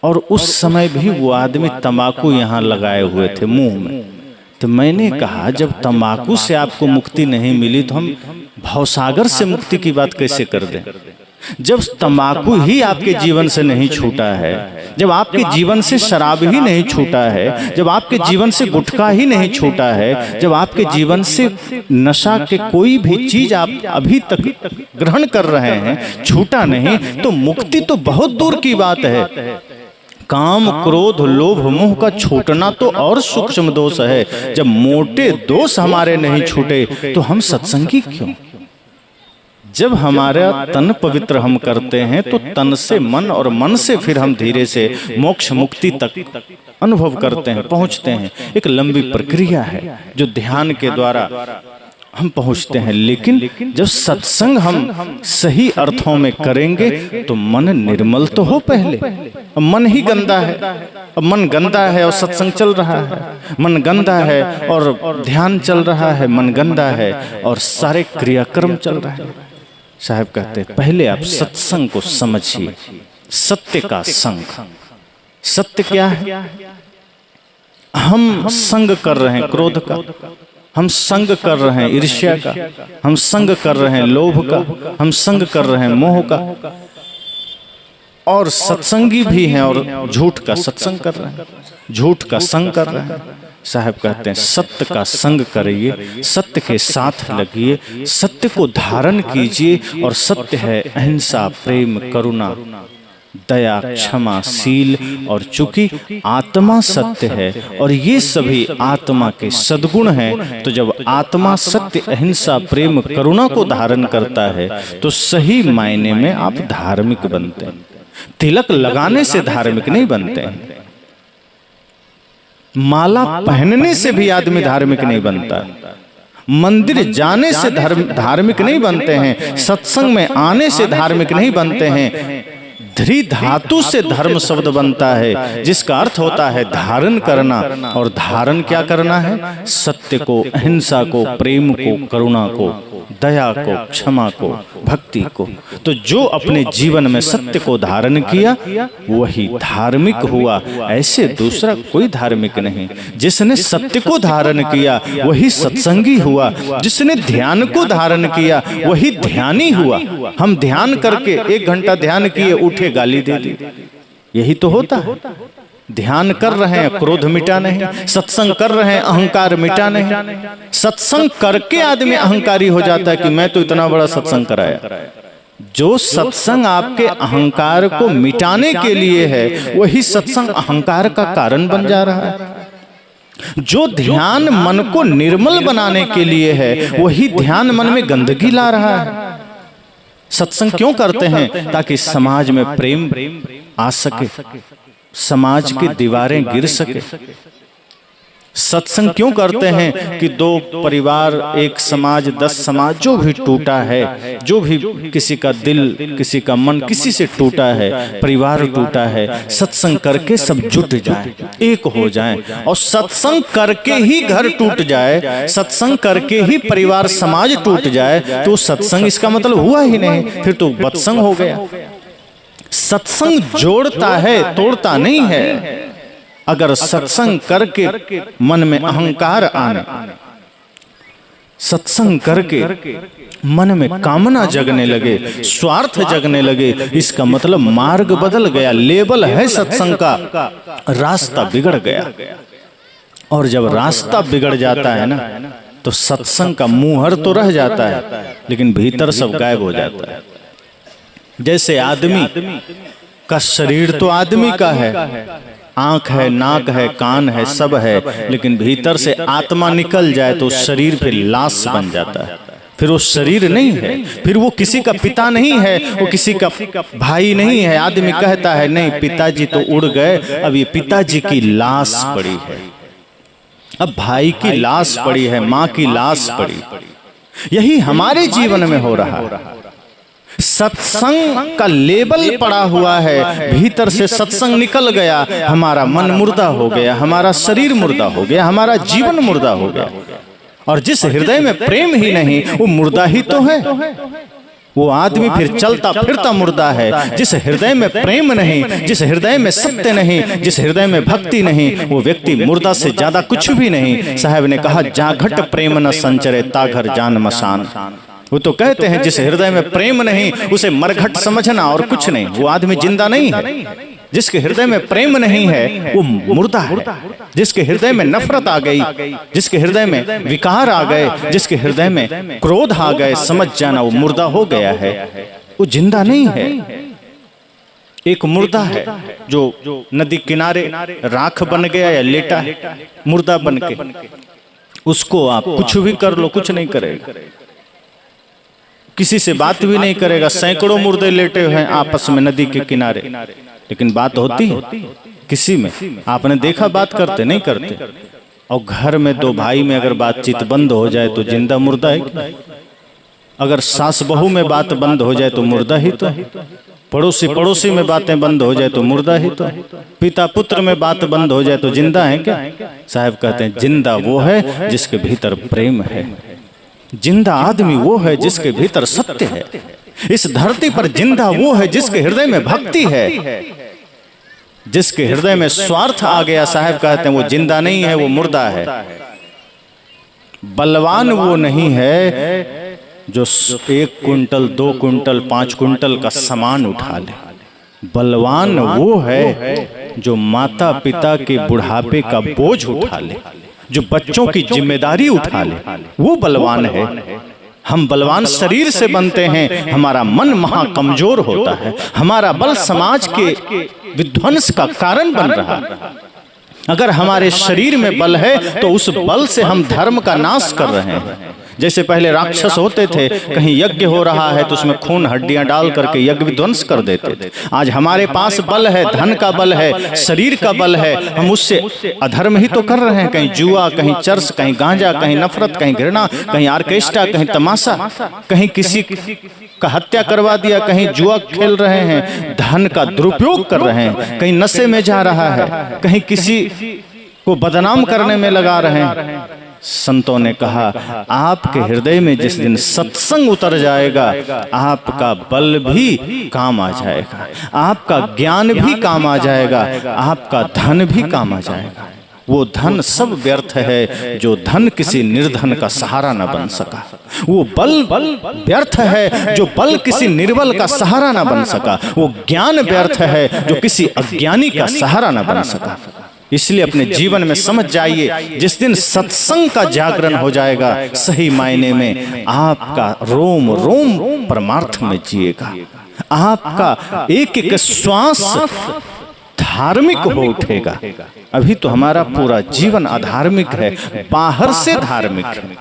और उस समय भी वो आदमी तंबाकू यहाँ लगाए हुए थे मुंह में। तो मैंने कहा जब तंबाकू से आपको मुक्ति नहीं मिली तो हम भवसागर से मुक्ति की बात कैसे कर दें? जब तंबाकू ही आपके जीवन से नहीं छूटा है, जब आपके जीवन से शराब ही नहीं छूटा है, जब आपके जीवन से गुटखा ही नहीं छूटा है, जब आपके जीवन से नशा के कोई भी चीज आप अभी तक ग्रहण कर रहे हैं छूटा नहीं, तो मुक्ति तो बहुत दूर की बात है। काम क्रोध लोभ मोह का छूटना तो और सूक्ष्म दोष है। जब मोटे दोष हमारे नहीं छूटे तो हम सत्संगी क्यों? जब हमारा तन पवित्र हम करते हैं तो तन से मन और मन से फिर हम धीरे से मोक्ष मुक्ति तक अनुभव करते हैं, पहुंचते हैं। एक लंबी प्रक्रिया है जो ध्यान के द्वारा हम पहुंचते हैं। लेकिन जब सत्संग हम सही अर्थों में करेंगे तो मन निर्मल तो हो पहले। अब मन ही गंदा है, अब मन गंदा है और सत्संग चल रहा है, मन गंदा है और ध्यान चल रहा है, मन गंदा है और सारे क्रियाक्रम चल रहे हैं। साहब कहते हैं पहले आप सत्संग को समझिए, सत्य का संग। सत्य क्या है? हम संग कर रहे हैं क्रोध का, हम संग कर रहे हैं ईर्ष्या का, हम संग कर रहे हैं लोभ का, हम संग कर रहे हैं मोह का, और सत्संगी भी हैं और झूठ का सत्संग कर रहे हैं, झूठ का संग कर रहे हैं। साहब कहते हैं सत्य का संग करिए, सत्य के साथ लगिए, सत्य को धारण कीजिए। और सत्य है अहिंसा, प्रेम, करुणा, दया, क्षमा, शील। और चूंकि आत्मा सत्य है और ये सभी आत्मा के सद्गुण हैं, तो जब आत्मा सत्य, अहिंसा, प्रेम, करुणा को धारण करता है तो सही मायने में आप धार्मिक बनते हैं। तिलक लगाने से धार्मिक नहीं बनते हैं, माला पहनने से भी आदमी धार्मिक नहीं बनता, मंदिर जाने से धार्मिक नहीं बनते हैं, सत्संग में आने से धार्मिक नहीं बनते हैं। धृ धातु से धर्म शब्द बनता है, जिसका अर्थ होता है धारण करना। और धारण क्या करना है? सत्य को, अहिंसा को, प्रेम को, करुणा को, दया को, क्षमा को, भक्ति को। तो जो अपने जीवन में सत्य को धारण किया वही धार्मिक हुआ, ऐसे दूसरा कोई धार्मिक नहीं। जिसने सत्य को धारण किया वही सत्संगी हुआ, जिसने ध्यान को धारण किया वही ध्यानी हुआ। हम ध्यान करके 1 घंटा ध्यान किए, उठे गाली दे दी, यही तो होता है। ध्यान कर रहे हैं क्रोध मिटा नहीं, सत्संग कर रहे हैं अहंकार मिटा नहीं। सत्संग करके आदमी अहंकारी हो जाता है कि मैं तो इतना बड़ा सत्संग कराया। जो सत्संग आपके अहंकार को मिटाने के लिए है वही सत्संग अहंकार का कारण बन जा रहा है। जो ध्यान मन को निर्मल बनाने के लिए है वही ध्यान मन में गंदगी ला रहा है। सत्संग क्यों करते हैं? ताकि समाज में प्रेम आ सके, समाज की दीवारें गिर सके। सत्संग क्यों करते हैं कि दो परिवार, एक समाज, 10 समाज जो भी टूटा है, जो भी किसी का दिल, किसी का मन किसी से टूटा है, परिवार टूटा है, सत्संग करके सब जुट जाए, एक हो जाए। और सत्संग करके ही घर टूट जाए, सत्संग करके ही परिवार समाज टूट जाए, तो सत्संग इसका मतलब हुआ ही नहीं, फिर तो बत्संग हो गया। सत्संग जोड़ता है, तोड़ता नहीं है। अगर सत्संग करके मन में अहंकार आने, सत्संग करके मन में कामना जगने लगे, स्वार्थ जगने लगे, इसका मतलब मार्ग बदल गया, लेवल है सत्संग का, रास्ता बिगड़ गया। और जब रास्ता बिगड़ जाता है ना, तो सत्संग का मुहर तो रह जाता है, लेकिन भीतर सब गायब हो जाता है। जैसे आदमी का शरीर तो आदमी का है, आंख है, नाक है, कान है, सब है, लेकिन भीतर से आत्मा निकल जाए तो शरीर फिर लाश बन जाता है, फिर वो शरीर नहीं है, फिर वो किसी का पिता नहीं है, वो किसी का भाई नहीं है। आदमी कहता है नहीं पिताजी तो उड़ गए, अब ये पिताजी की लाश पड़ी है, अब भाई की लाश पड़ी है, माँ की लाश पड़ी। यही हमारे जीवन में हो रहा है। सत्संग का लेबल पड़ा हुआ है, भीतर से सत्संग निकल गया, हमारा मन मुर्दा हो गया, हमारा शरीर मुर्दा हो गया, हमारा जीवन मुर्दा हो गया। और जिस हृदय में प्रेम ही नहीं, वो मुर्दा ही तो है। वो आदमी फिर चलता फिरता मुर्दा है। जिस हृदय में प्रेम नहीं, जिस हृदय में सत्य नहीं, जिस हृदय में भक्ति नहीं, वो व्यक्ति मुर्दा से ज्यादा कुछ भी नहीं। साहब ने कहा जाघट प्रेम न संचरे ताघर जान मसान। वो तो कहते हैं जिस हृदय में प्रेम नहीं उसे मरघट समझना और कुछ नहीं, वो आदमी जिंदा नहीं है। जिसके हृदय में प्रेम नहीं है वो मुर्दा है। जिसके हृदय में नफरत आ गई, जिसके हृदय में विकार आ गए, जिसके हृदय में क्रोध आ गए, समझ जाना वो मुर्दा हो गया है, वो जिंदा नहीं है। एक मुर्दा है जो नदी किनारे राख बन गया या लेटा है, मुर्दा बन के, उसको आप कुछ भी कर लो कुछ नहीं करेगा, किसी से बात भी नहीं करेगा। सैकड़ों मुर्दे लेटे हुए हैं आपस में नदी के किनारे, लेकिन बात होती है किसी में? आपने देखा बात करते? नहीं करते। और घर में दो भाई में अगर बातचीत बंद हो जाए तो जिंदा मुर्दा है। अगर सास बहू में बात बंद हो जाए तो मुर्दा ही तो है। पड़ोसी में बातें बंद हो जाए तो मुर्दा ही तो है। पिता पुत्र में बात बंद हो जाए तो जिंदा है क्या? साहब कहते हैं जिंदा वो है जिसके भीतर प्रेम है। जिंदा आदमी वो है जिसके भीतर सत्य है। इस धरती पर जिंदा वो है जिसके हृदय में भक्ति है। जिसके हृदय में स्वार्थ आ गया, साहब कहते हैं वो जिंदा नहीं है, वो मुर्दा है। बलवान वो नहीं है जो 1 कुंटल 2 कुंटल 5 कुंटल का सामान उठा ले। बलवान वो है जो माता पिता के बुढ़ापे का बोझ उठा ले, जो बच्चों की जिम्मेदारी उठा ले, वो बलवान है। हम बलवान शरीर से बनते हैं, हमारा मन महा कमजोर होता है, हमारा बल समाज के विध्वंस का कारण बन रहा है। अगर हमारे शरीर में बल है तो उस बल से हम धर्म का नाश कर रहे हैं। जैसे पहले राक्षस होते थे, कहीं यज्ञ हो रहा है तो उसमें खून हड्डियां डाल करके यज्ञ विध्वंस कर देते थे। आज हमारे पास बल है, धन का बल है, शरीर का बल है, हम उससे अधर्म ही तो कर रहे हैं। कहीं जुआ, कहीं चर्च, कहीं गांजा, कहीं नफरत, कहीं घृणा, कहीं ऑर्केस्ट्रा, कहीं तमाशा, कहीं किसी का हत्या करवा दिया, कहीं जुआ खेल रहे हैं, धन का दुरुपयोग कर रहे हैं, कहीं नशे में जा रहा है, कहीं किसी को बदनाम करने में लगा रहे हैं। संतों ने कहा आपके हृदय में जिस दिन सत्संग उतर जाएगा, आपका बल भी काम आ जाएगा, आपका ज्ञान भी काम आ जाएगा, आपका धन भी काम आ जाएगा। वो धन सब व्यर्थ है जो धन किसी निर्धन का सहारा न बन सका। वो बल व्यर्थ है जो बल किसी निर्बल का सहारा न बन सका। वो ज्ञान व्यर्थ है जो किसी अज्ञानी का सहारा न बन सका। इसलिए अपने जीवन में समझ जाइए, जिस दिन सत्संग का जागरण हो जाएगा, सही मायने में आपका रोम रोम परमार्थ में जिएगा। आपका एक एक श्वास धार्मिक हो उठेगा। अभी तो हमारा पूरा जीवन अधार्मिक है, बाहर से धार्मिक है।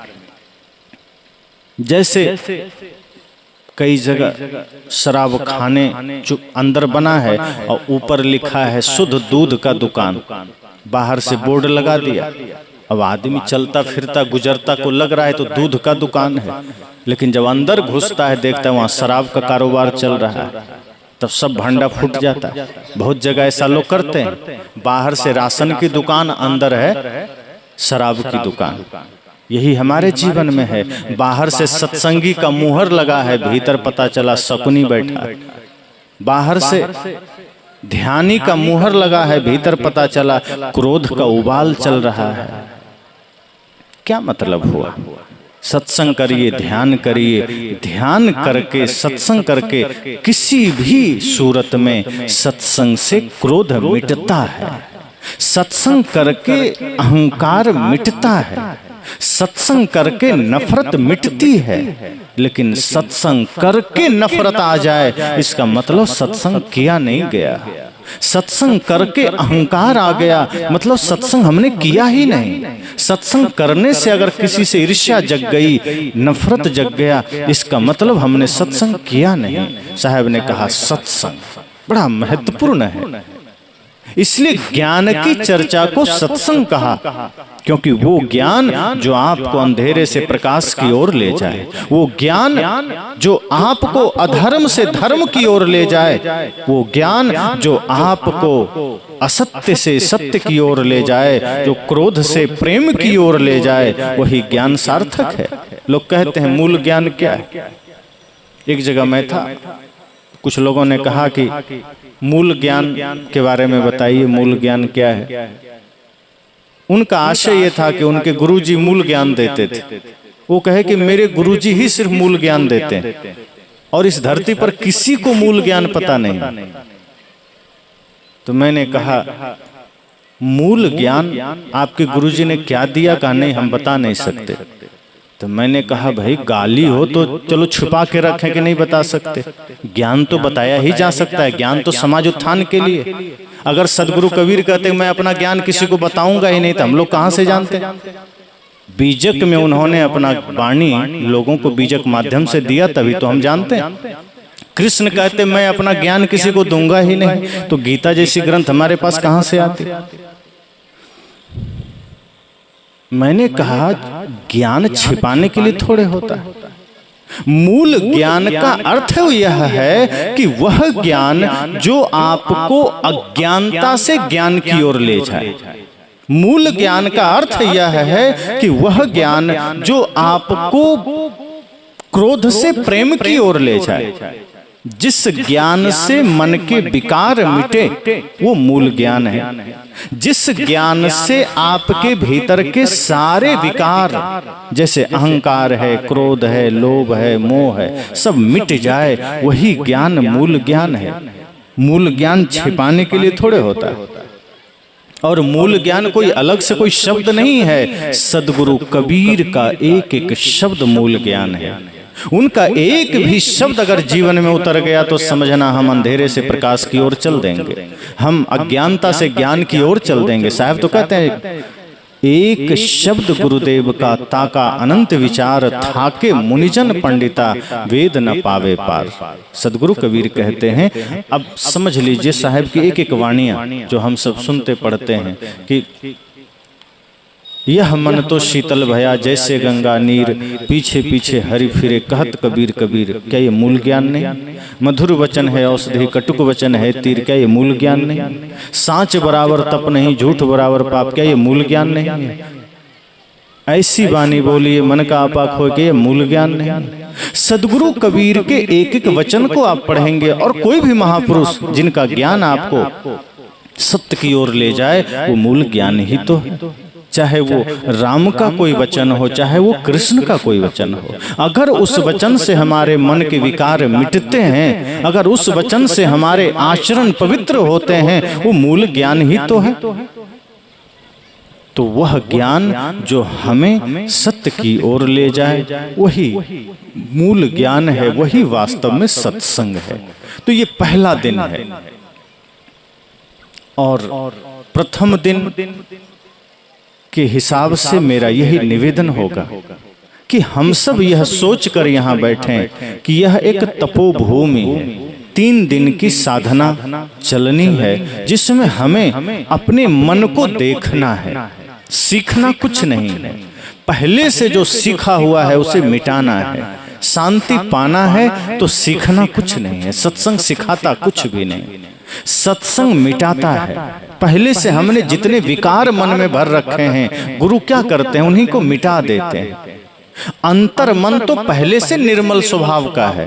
जैसे कई जगह शराब खाने जो अंदर बना है और ऊपर लिखा है शुद्ध दूध का दुकान, बाहर से बोर्ड लगा दिया, अब आदमी चलता फिरता गुजरता को लग रहा है तो दूध का दुकान है, लेकिन जब अंदर घुसता है देखता है वहाँ शराब का कारोबार चल रहा है, तब सब भंडा फूट जाता है। बहुत जगह ऐसा लोग करते हैं, बाहर से राशन की दुकान, अंदर है शराब की दुकान। यही हमारे जीवन में है, बाहर से सत्संगी का मुहर लगा है, भीतर पता चला शकुनी बैठा है। बाहर से ध्यानी का मुहर लगा है, भीतर पता चला क्रोध का उबाल चल रहा है। क्या मतलब हुआ? सत्संग करिए, ध्यान करिए, ध्यान करके सत्संग करके किसी भी सूरत में सत्संग से क्रोध मिटता है, सत्संग करके अहंकार मिटता है, सत्संग करके नफरत मिटती है। लेकिन सत्संग करके नफरत आ जाए इसका मतलब सत्संग किया नहीं गया। सत्संग करके अहंकार आ गया मतलब सत्संग हमने किया ही नहीं। सत्संग करने से अगर किसी से ईर्ष्या जग गई, नफरत जग गया, इसका मतलब हमने सत्संग किया नहीं। साहब ने कहा सत्संग बड़ा महत्वपूर्ण है, इसलिए ज्ञान की चर्चा को सत्संग कहा, क्योंकि वो ज्ञान जो आपको अंधेरे से प्रकाश की ओर ले जाए, वो ज्ञान जो आपको अधर्म से धर्म की ओर ले जाए, वो ज्ञान जो आपको असत्य से सत्य की ओर ले जाए, जो क्रोध से प्रेम की ओर ले जाए, वही ज्ञान सार्थक है। लोग कहते हैं मूल ज्ञान क्या है? एक जगह मैं था, कुछ लोगों ने कहा कि मूल ज्ञान के बारे में बताइए, मूल ज्ञान क्या है? उनका आशय ये था कि उनके गुरुजी मूल ज्ञान देते थे। वो कहे कि मेरे गुरुजी ही सिर्फ मूल ज्ञान देते हैं और इस धरती पर किसी को मूल ज्ञान पता नहीं। तो मैंने कहा मूल ज्ञान आपके गुरुजी ने क्या दिया? कहा नहीं, हम बता नहीं सकते। तो मैंने कहा भाई गाली हो तो चलो छुपा के रखें कि नहीं बता सकते, ज्ञान तो बताया ही जा सकता है। ज्ञान तो समाज उत्थान के लिए। अगर सदगुरु कबीर कहते मैं अपना ज्ञान किसी को बताऊंगा ही नहीं, तो हम लोग कहां से जानते? बीजक में उन्होंने अपना वाणी लोगों को बीजक माध्यम से दिया, तभी तो हम जानते हैं। कृष्ण कहते मैं अपना ज्ञान किसी को दूंगा ही नहीं, तो गीता जैसी ग्रंथ हमारे पास कहां से आती? मैंने कहा ज्ञान छिपाने के लिए थोड़े होता है। मूल ज्ञान का अर्थ यह है कि वह ज्ञान जो आपको अज्ञानता से ज्ञान की ओर ले जाए। मूल ज्ञान का अर्थ यह है कि वह ज्ञान जो आपको क्रोध से प्रेम की ओर ले जाए। जिस ज्ञान से मन के विकार मिटे वो मूल ज्ञान है। जिस ज्ञान से आपके भीतर के सारे विकार, जैसे अहंकार है, क्रोध है, लोभ है, मोह है, सब मिट जाए, वही ज्ञान मूल ज्ञान है। मूल ज्ञान छिपाने के लिए थोड़े होता है। और मूल ज्ञान कोई अलग से कोई शब्द नहीं है। सदगुरु कबीर का एक एक शब्द मूल ज्ञान है। उनका एक भी शब्द अगर जीवन में उतर गया तो समझना हम अंधेरे से प्रकाश की ओर चल देंगे, हम अज्ञानता से ज्ञान की ओर चल देंगे। साहब तो कहते हैं एक शब्द गुरुदेव का ताका अनंत विचार, थाके मुनिजन पंडिता वेद न पावे पार। सदगुरु कबीर कहते हैं। अब समझ लीजिए साहब की एक एक वाणियां जो हम सब सुनते पढ़ते हैं कि यह मन तो शीतल भया जैसे गंगा नीर, पीछे पीछे हरि फिरे कहत कबीर कबीर। क्या ये मूल ज्ञान नहीं? मधुर वचन है औषधि, कटुक वचन है तीर। क्या ये मूल ज्ञान नहीं? सांच बराबर तप नहीं, झूठ बराबर पाप। क्या ये मूल ज्ञान नहीं? ऐसी वाणी बोलिए मन का आपा खोए, के ये मूल ज्ञान नहीं? सदगुरु कबीर के एक एक वचन को आप पढ़ेंगे और कोई भी महापुरुष जिनका ज्ञान आपको सत्य की ओर ले जाए, वो मूल ज्ञान ही तो है। चाहे वो राम का कोई वचन हो, चाहे वो कृष्ण का कोई वचन हो, अगर उस वचन से हमारे मन के विकार मिटते हैं, अगर उस वचन से हमारे आचरण पवित्र होते हैं, वो मूल ज्ञान ही तो है। तो वह ज्ञान जो हमें सत्य की ओर ले जाए वही मूल ज्ञान है, वही वास्तव में सत्संग है। तो ये पहला दिन है और प्रथम दिन के हिसाब से मेरा यही निवेदन होगा कि हम सब यह सोचकर यहाँ बैठें कि यह एक तपोभूमि है, 3 दिन की साधना चलनी है, जिसमें हमें अपने मन को देखना है। सीखना कुछ नहीं है, पहले से जो सीखा हुआ है उसे मिटाना है। शांति पाना है तो सीखना कुछ नहीं है। सत्संग सिखाता कुछ भी नहीं, सत्संग मिटाता है। पहले से हमने जितने विकार मन में भर रखे हैं, गुरु क्या करते हैं, उन्हीं को मिटा देते हैं। अंतर मन तो पहले से निर्मल स्वभाव का है।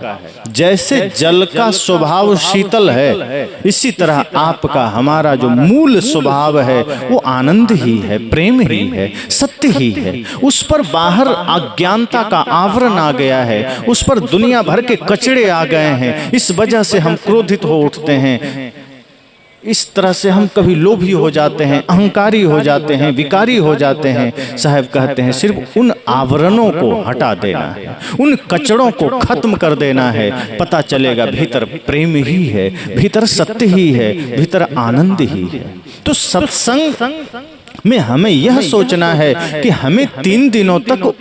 जैसे जल का स्वभाव शीतल है, इसी तरह आपका हमारा जो मूल स्वभाव है वो आनंद ही है, प्रेम ही है, सत्य ही है। उस पर बाहर अज्ञानता का आवरण आ गया है, उस पर दुनिया भर के कचड़े आ गए हैं। इस वजह से हम क्रोधित हो उठते हैं, इस तरह से हम कभी लोभी हो जाते हैं, अहंकारी हो जाते हैं, विकारी हो जाते हैं। साहब कहते हैं सिर्फ उन आवरणों को हटा देना है, उन कचड़ों को खत्म कर देना है। पता चलेगा भीतर प्रेम ही है, भीतर सत्य ही है, भीतर आनंद ही है। तो सत्संग में हमें यह सोचना है कि हमें 3 दिनों तक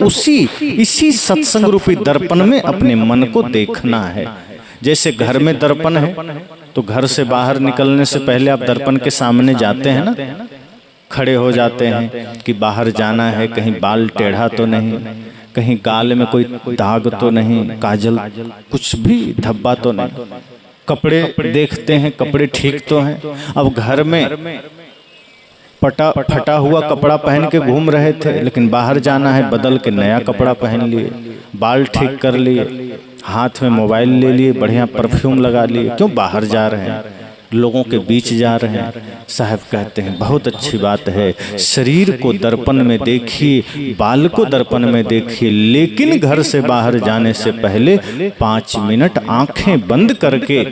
इसी सत्संग रूपी दर्पण में अपने मन को देखना है। जैसे घर में दर्पण है तो घर से बाहर निकलने से पहले आप दर्पण के सामने जाते हैं ना, खड़े हो जाते हैं कि बाहर जाना है, कहीं बाल टेढ़ा तो नहीं, कहीं गाल में कोई दाग तो नहीं, काजल कुछ भी धब्बा तो नहीं, कपड़े देखते हैं कपड़े ठीक तो हैं। अब घर में फटा हुआ कपड़ा पहन के घूम रहे थे, लेकिन बाहर जाना है बदल के नया कपड़ा पहन लिए, बाल ठीक कर लिए, हाथ में मोबाइल ले लिए, बढ़िया परफ्यूम लगा लिए। क्यों? बाहर जा रहे हैं, लोगों के बीच जा रहे हैं। साहब कहते हैं बहुत अच्छी बात है, शरीर को दर्पण में देखिए, बाल को दर्पण में देखिए, लेकिन घर से बाहर जाने से पहले 5 मिनट आंखें बंद करके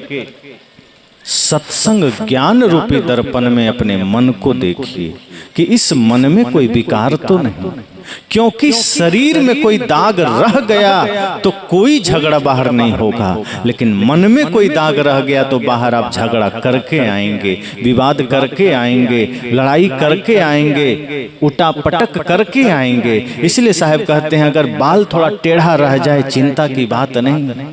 सत्संग ज्ञान रूपी दर्पण में अपने मन को देखिए कि इस मन में कोई विकार तो नहीं। क्योंकि शरीर में कोई दाग रह गया तो कोई झगड़ा बाहर नहीं होगा, लेकिन मन में कोई दाग रह गया तो बाहर आप झगड़ा करके आएंगे, विवाद करके आएंगे, लड़ाई करके आएंगे, उठापटक करके आएंगे। इसलिए साहब कहते हैं अगर बाल थोड़ा टेढ़ा रह जाए चिंता की बात नहीं,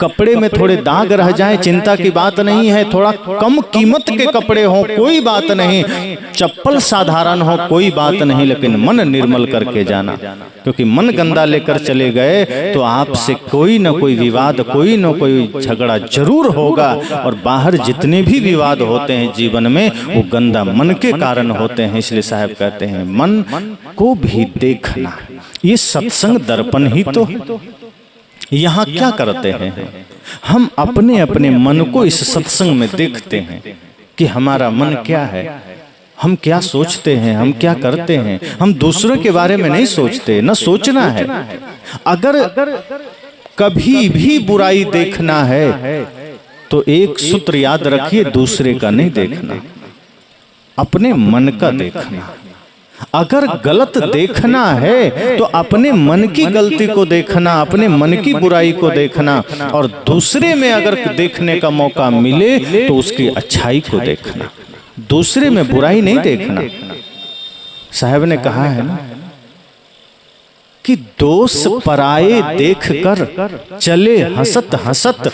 कपड़े में थोड़े दाग रह जाए चिंता की बात नहीं है, थोड़ा कम कीमत के कपड़े हो कोई बात नहीं, चप्पल साधारण हो कोई बात नहीं, लेकिन मन निर्मल करके जाना। क्योंकि मन गंदा लेकर चले गए तो आपसे कोई ना कोई विवाद, कोई ना कोई झगड़ा जरूर होगा। और बाहर जितने भी विवाद होते हैं जीवन में वो गंदा मन के कारण होते हैं। इसलिए साहब कहते हैं मन को भी देखना, ये सत्संग दर्पण ही तो है। यहाँ क्या करते हैं हम अपने अपने मन को इस सत्संग में देखते हैं कि हमारा मन क्या है, हम क्या सोचते हैं, हम क्या करते हैं। हम दूसरों के बारे में नहीं सोचते, न सोचना है। अगर कभी भी बुराई देखना है तो एक सूत्र याद रखिए, दूसरे का नहीं देखना, अपने मन का देखना। अगर गलत देखना है तो अपने मन की गलती को देखना, अपने मन की बुराई को देखना, और दूसरे में अगर देखने का मौका मिले तो उसकी अच्छाई को देखना, दूसरे में बुराई नहीं देखना। साहब ने कहा है ना कि दोष पराये देखकर चले हंसत हंसत,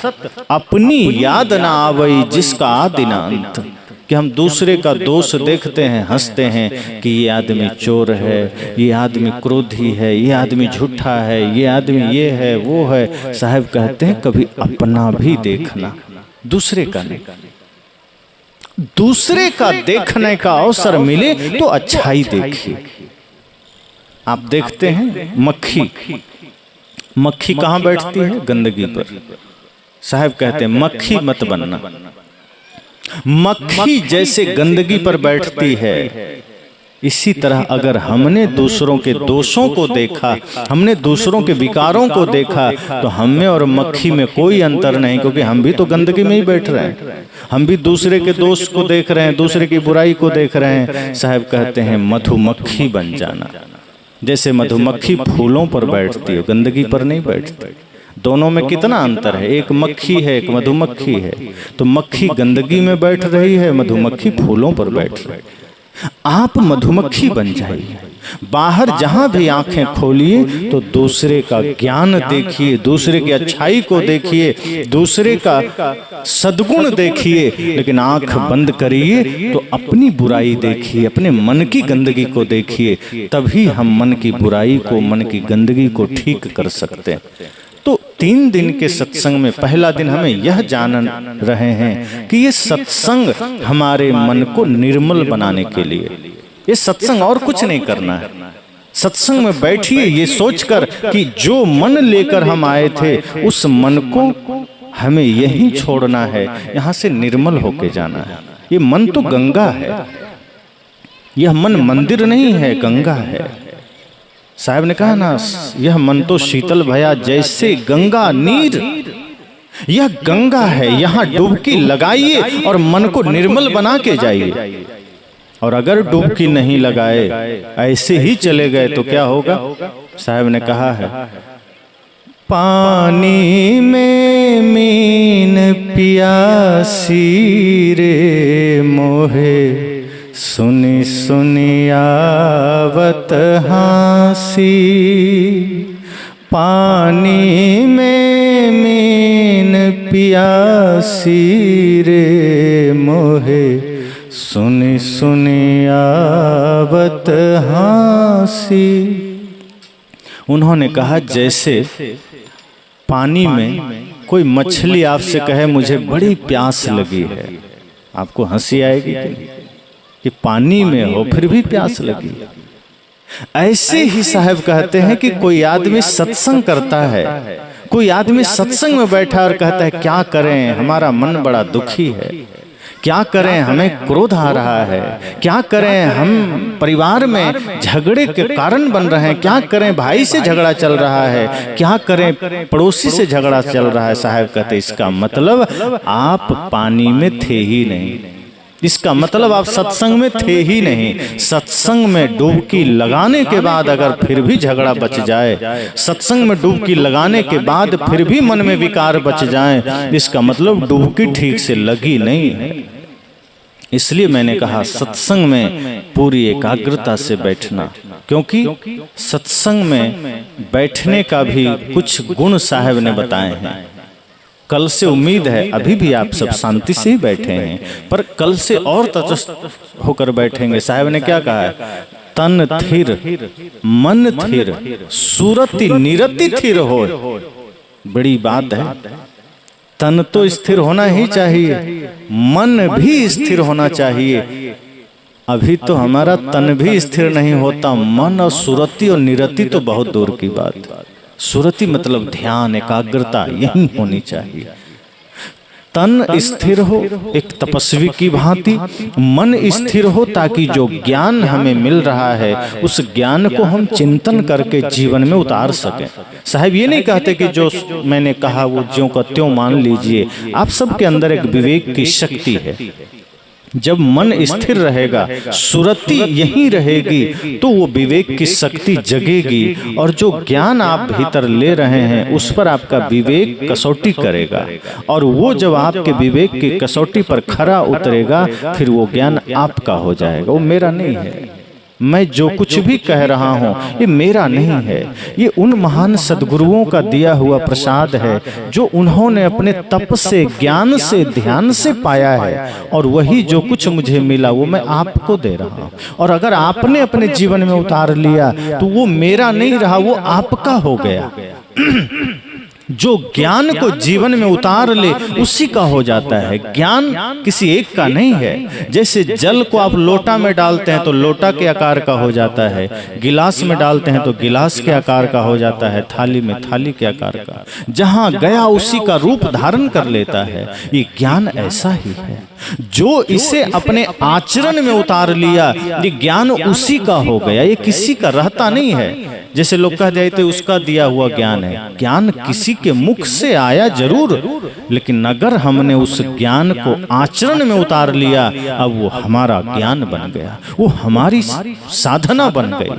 अपनी याद ना आवई जिसका आदि ना अंत। कि हम दूसरे का दोष देखते हैं, हंसते हैं कि ये आदमी चोर है, ये आदमी क्रोधी है, ये आदमी झूठा है, ये आदमी ये है वो है। साहब कहते हैं कभी अपना भी देखना, दूसरे का नहीं। दूसरे का देखने का अवसर मिले तो अच्छाई देखिए। आप देखते हैं मक्खी कहाँ बैठती है? गंदगी पर। साहब कहते हैं मक्खी मत बनना। मक्खी जैसे गंदगी पर बैठती है, इसी तरह अगर हमने दूसरों के दोषों को देखा, हमने दूसरों के विकारों को देखा, तो हमें और मक्खी में कोई अंतर नहीं, क्योंकि हम भी तो गंदगी में ही बैठ रहे हैं। हम भी दूसरे के दोष को देख रहे हैं, दूसरे की बुराई को देख रहे हैं। साहब कहते हैं मधुमक्खी बन जाना। जैसे मधुमक्खी फूलों पर बैठती है, गंदगी पर नहीं बैठती। दोनों में कितना अंतर है, एक मक्खी है एक मधुमक्खी है। तो मक्खी गंदगी में बैठ रही है, मधुमक्खी फूलों पर बैठ रही है। आप मधुमक्खी बन जाइए, बाहर जहां भी आंखें खोलिए तो दूसरे का ज्ञान देखिए, दूसरे की अच्छाई को देखिए, दूसरे का सद्गुण देखिए, लेकिन आंख बंद करिए तो अपनी बुराई देखिए, अपने मन की गंदगी को देखिए। तभी हम मन की बुराई को, मन की गंदगी को ठीक कर सकते हैं। तो 3 दिन के सत्संग में पहला दिन हमें यह जान रहे हैं कि ये सत्संग हमारे मन को निर्मल बनाने के लिए, ये सत्संग और कुछ नहीं करना है। सत्संग में बैठिए ये सोचकर कि जो मन लेकर हम आए थे उस मन को हमें यहीं छोड़ना है, यहां से निर्मल होके जाना है। ये मन तो गंगा है, यह मन मंदिर नहीं है, गंगा है। साहब ने कहा ना, यह मन तो शीतल भया जैसे गंगा नीर। यह गंगा है, यहाँ डुबकी लगाइए और मन को निर्मल बना के जाइए। और अगर डुबकी नहीं लगाए, ऐसे ही चले गए तो क्या होगा? साहब ने कहा है, पानी में मीन पियासी रे मोहे, सुनी सुनी आवत हासी। पानी में मीन पियासी रे मोहे, सुनी सुनी आवत हासी। उन्होंने कहा जैसे पानी में कोई मछली आपसे कहे मुझे बड़ी प्यास लगी है, आपको हंसी आएगी कि पानी में हो फिर भी प्यास लगी। ऐसे ही साहब कहते हैं कि कोई आदमी सत्संग करता है, कोई आदमी सत्संग में बैठा और कहता है क्या करें, हमारा मन बड़ा दुखी है, क्या करें, हमें क्रोध आ रहा है, क्या करें, हम परिवार में झगड़े के कारण बन रहे हैं, क्या करें, भाई से झगड़ा चल रहा है, क्या करें, पड़ोसी से झगड़ा चल रहा है। साहब कहते इसका मतलब आप पानी में थे ही नहीं, इसका मतलब आप सत्संग में थे ही नहीं। सत्संग में डुबकी लगाने के बाद अगर फिर भी झगड़ा बच जाए, सत्संग में डुबकी लगाने के बाद फिर भी मन में विकार बच जाए, इसका मतलब डुबकी ठीक से लगी नहीं है। इसलिए मैंने कहा सत्संग में पूरी एकाग्रता से बैठना, क्योंकि सत्संग में बैठने का भी कुछ गुण साहब ने बताए हैं। कल से उम्मीद है, अभी भी आप सब शांति से ही बैठे हैं, पर कल से और तटस्थ होकर बैठेंगे। साहब ने क्या कहा है? तन थिर मन थिर सुरति निरति थिर हो। बड़ी बात है, तन तो स्थिर होना ही चाहिए, मन भी स्थिर होना चाहिए। अभी तो हमारा तन भी स्थिर नहीं होता, मन और सुरति और निरति तो बहुत दूर की बात। सुरति मतलब ध्यान, एकाग्रता यही होनी चाहिए। तन स्थिर हो एक तपस्वी की भांति, मन स्थिर हो ताकि जो ज्ञान हमें मिल रहा है उस ज्ञान को हम चिंतन करके जीवन में उतार सकें। साहब ये नहीं कहते कि जो मैंने कहा वो ज्यों का त्यों मान लीजिए। आप सबके अंदर एक विवेक की शक्ति है, जब मन स्थिर रहेगा, सुरति यही रहेगी, तो वो विवेक की शक्ति जगेगी और जो ज्ञान आप भीतर ले रहे हैं उस पर आपका विवेक कसौटी करेगा। और वो जब आपके विवेक की कसौटी पर खरा उतरेगा फिर वो ज्ञान आपका हो जाएगा, वो मेरा नहीं है। मैं जो कुछ भी कह रहा हूँ ये मेरा नहीं है, ये उन महान सद्गुरुओं का दिया हुआ प्रसाद है जो उन्होंने अपने तप से, ज्ञान से, ध्यान से पाया है। और वही जो कुछ मुझे मिला वो मैं आपको दे रहा हूँ। और अगर आपने अपने जीवन में उतार लिया तो वो मेरा नहीं रहा, वो आपका हो गया। जो ज्ञान को जीवन में उतार ले उसी का हो जाता है। ज्ञान किसी एक का नहीं है। जैसे जल को आप लोटा में डालते हैं तो लोटा के आकार का हो जाता है, गिलास में डालते हैं तो गिलास के आकार का हो जाता है, थाली में थाली के आकार का। जहां गया उसी का रूप धारण कर लेता है। ये ज्ञान ऐसा ही है, जो इसे अपने आचरण में उतार लिया ये ज्ञान उसी का हो गया, ये किसी का रहता नहीं है। जैसे लोग कह देते उसका दिया हुआ ज्ञान है, ज्ञान किसी के मुख से आया जरूर, लेकिन अगर हमने उस ज्ञान को आचरण में उतार लिया अब वो हमारा ज्ञान बन गया, वो हमारी साधना बन गई।